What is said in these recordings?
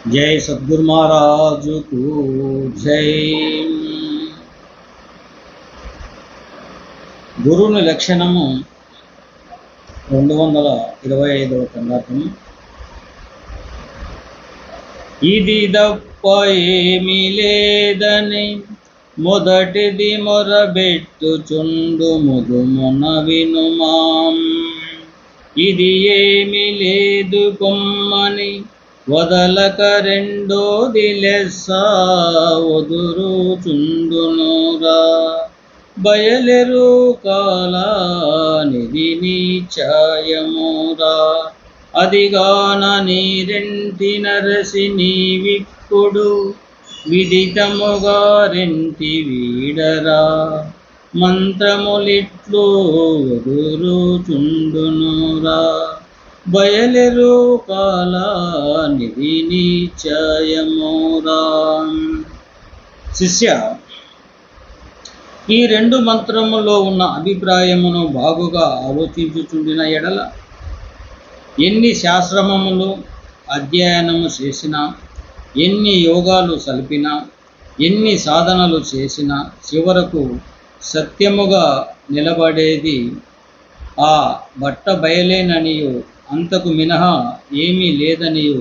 जय सद्गुरु महाराज को जय। గురువుని లక్షణము 225వ కందార్థం. ఇది దప్ప ఏమి లేదని మొదటిది మొరబెట్టుచుండు ముదుమున వినుమాం. ఇది ఏమి లేదు కొమ్మని వదలక రెండోది లెస్స వదురుచుండునురా. బయలెరు కాలానిది నిశ్చయమురా. అదిగాన నీరెంటి నరసి నీవిప్పుడు విదితముగా రెంటి వీడరా. మంత్రములిట్లు వదురుచుండునురా. బయలెరు కాలానిది నిశ్చయమురా. శిష్య, ఈ రెండు మంత్రములో ఉన్న అభిప్రాయమును బాగుగా ఆలోచించుచుండిన ఎడల ఎన్ని శాస్త్రములు అధ్యయనము చేసినా, ఎన్ని యోగాలు సల్పినా, ఎన్ని సాధనలు చేసినా చివరకు సత్యముగా నిలబడేది ఆ బట్ట బయలేననియు అంతకు మినహా ఏమీ లేదనియు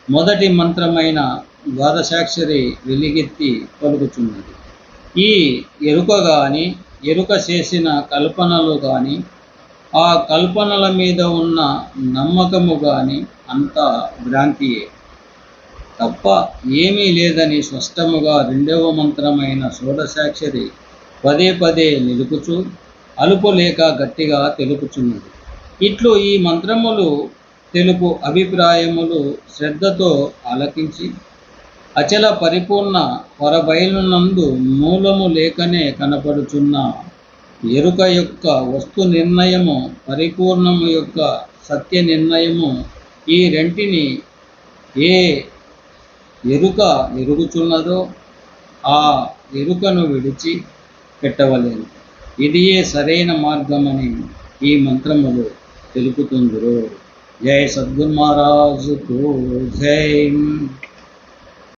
మొదటి మంత్రమైన ద్వాదశాక్షరి వెలిగెత్తి పలుకుచున్నది. ఈ ఎరుక కానీ, ఎరుక చేసిన కల్పనలు కానీ, ఆ కల్పనల మీద ఉన్న నమ్మకము కానీ అంతా భ్రాంతియే తప్ప ఏమీ లేదని స్పష్టముగా రెండవ మంత్రమైన షోడశాక్షరి పదే పదే నిలుపుచు అలుపు లేక గట్టిగా తెలుపుచున్నది. ఇట్లు ఈ మంత్రములు తెలుపు అభిప్రాయములు శ్రద్ధతో ఆలకించి అచల పరిపూర్ణ పొరబయలునందు మూలము లేకనే కనపడుచున్న ఎరుక యొక్క వస్తు నిర్ణయము, పరిపూర్ణము యొక్క సత్య నిర్ణయము, ఈ రెంటిని ఏ ఎరుక ఎరుగుచున్నదో ఆ ఎరుకను విడిచి పెట్టవలేను. ఇదియే సరైన మార్గమని ఈ మంత్రములు తెలుపుతుందురు. జై సద్గురు మహారాజుకు జై.